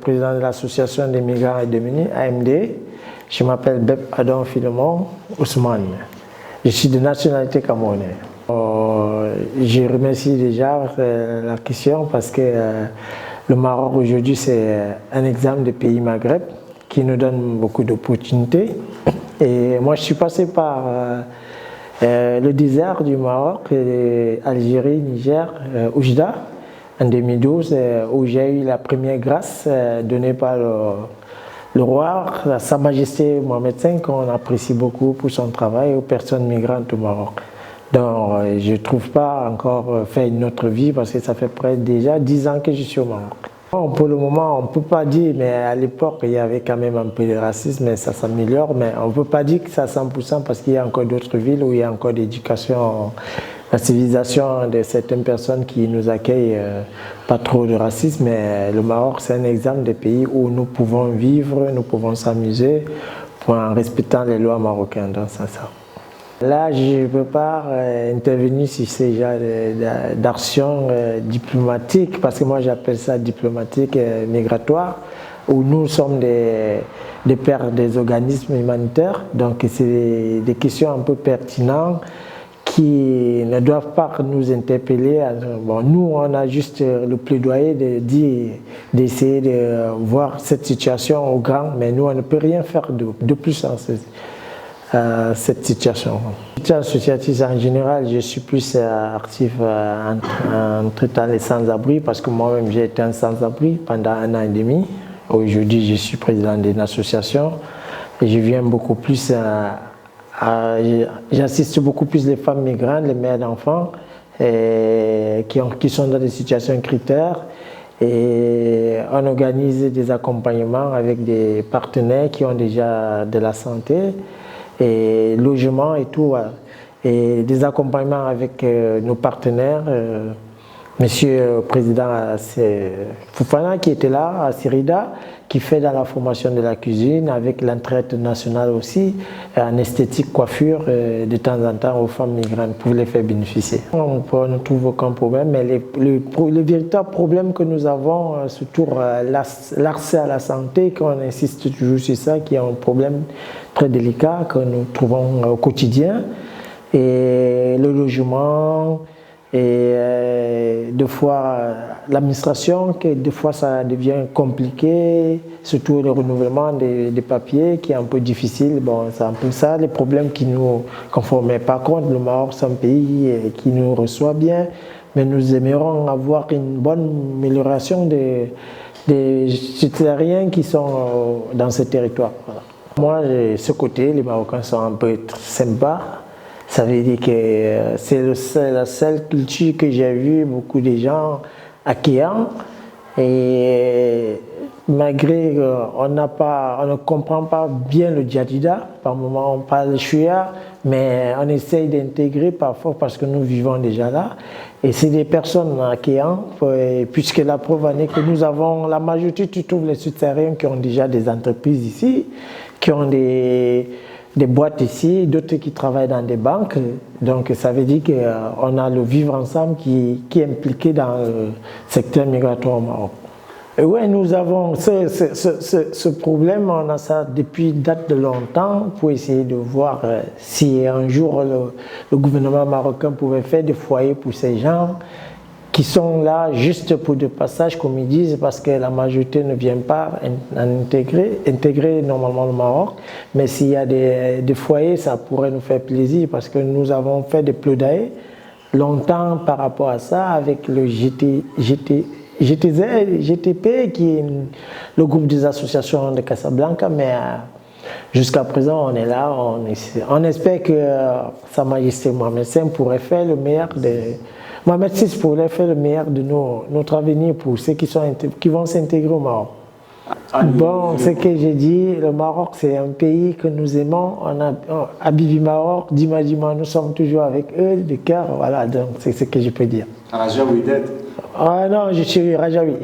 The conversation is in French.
président de l'association des migrants et démunis, AMD. Je m'appelle Beb Adam Philemon Ousmane. Je suis de nationalité camerounaise. Je remercie déjà la question parce que le Maroc aujourd'hui c'est un exemple de pays Maghreb qui nous donne beaucoup d'opportunités. Et moi je suis passé par le désert du Maroc, Algérie, Niger, Oujda, en 2012, où j'ai eu la première grâce donnée par le roi, Sa Majesté Mohamed V, qu'on apprécie beaucoup pour son travail aux personnes migrantes au Maroc. Donc je ne trouve pas encore faire une autre vie parce que ça fait près déjà 10 ans que je suis au Maroc. Bon, pour le moment, on ne peut pas dire, mais à l'époque, il y avait quand même un peu de racisme, mais ça s'améliore. Mais on ne peut pas dire que c'est à 100% parce qu'il y a encore d'autres villes où il y a encore l'éducation, la civilisation de certaines personnes qui nous accueillent, pas trop de racisme. Mais le Maroc, c'est un exemple de pays où nous pouvons vivre, nous pouvons s'amuser en respectant les lois marocaines dans ce sens. Là, je ne peux pas intervenir sur ces genres d'actions diplomatiques, parce que moi j'appelle ça diplomatique migratoire, où nous sommes des pairs des organismes humanitaires. Donc c'est des questions un peu pertinentes qui ne doivent pas nous interpeller. Bon, nous, on a juste le plaidoyer d'essayer de voir cette situation au grand, mais nous, on ne peut rien faire de plus en cette situation. Associatif en général, je suis plus actif en traitant les sans-abri parce que moi-même j'ai été un sans-abri pendant 1 an et demi. Aujourd'hui, je suis président d'une association et je viens beaucoup plus j'assiste beaucoup plus les femmes migrantes, les mères d'enfants qui sont dans des situations critères. Et on organise des accompagnements avec des partenaires qui ont déjà de la santé et logement et tout, et des accompagnements avec nos partenaires, Monsieur le Président Fofana qui était là à Sirida, qui fait dans la formation de la cuisine, avec l'entraide nationale aussi, en esthétique, coiffure, de temps en temps aux femmes migrantes pour les faire bénéficier. On ne trouve aucun problème, mais le véritable problème que nous avons, surtout l'accès à la santé, qu'on insiste toujours sur ça, qui est un problème très délicat que nous trouvons au quotidien, et le logement, et des fois l'administration, que des fois ça devient compliqué, surtout le renouvellement des papiers qui est un peu difficile. Bon, c'est un peu ça les problèmes qui nous conforment. Mais par contre, le Maroc c'est un pays qui nous reçoit bien, mais nous aimerions avoir une bonne amélioration des citoyens qui sont dans ce territoire. Voilà. Moi, ce côté, les Marocains sont un peu sympas. Ça veut dire que c'est la seule culture que j'ai vue, beaucoup de gens accueillants. Et malgré qu'on ne comprend pas bien le djadida, par moments on parle chouïa, mais on essaye d'intégrer parfois parce que nous vivons déjà là. Et c'est des personnes accueillantes, puisque la preuve en est que nous avons, la majorité, tu trouves les Sud-Sahariens qui ont déjà des entreprises ici, qui ont des boîtes ici, d'autres qui travaillent dans des banques. Donc ça veut dire qu'on a le vivre ensemble qui est impliqué dans le secteur migratoire au Maroc. Oui, nous avons ce problème, on a ça depuis date de longtemps pour essayer de voir si un jour le gouvernement marocain pouvait faire des foyers pour ces gens qui sont là juste pour de passage, comme ils disent, parce que la majorité ne vient pas intégrer normalement le Maroc. Mais s'il y a des foyers, ça pourrait nous faire plaisir parce que nous avons fait des plaidoyers longtemps par rapport à ça avec le GTP, qui est le groupe des associations de Casablanca, mais jusqu'à présent on est là, on espère que Sa Majesté Mohamed V pourrait faire le meilleur Mohamed VI pourrait faire le meilleur de notre avenir pour ceux qui vont s'intégrer au Maroc. Bon, ce que j'ai dit, le Maroc c'est un pays que nous aimons, à Bibi Maroc, Dima, nous sommes toujours avec eux, de cœur, voilà, donc c'est ce que je peux dire. Rajaoui d'être. Ah non, je suis Rajaoui.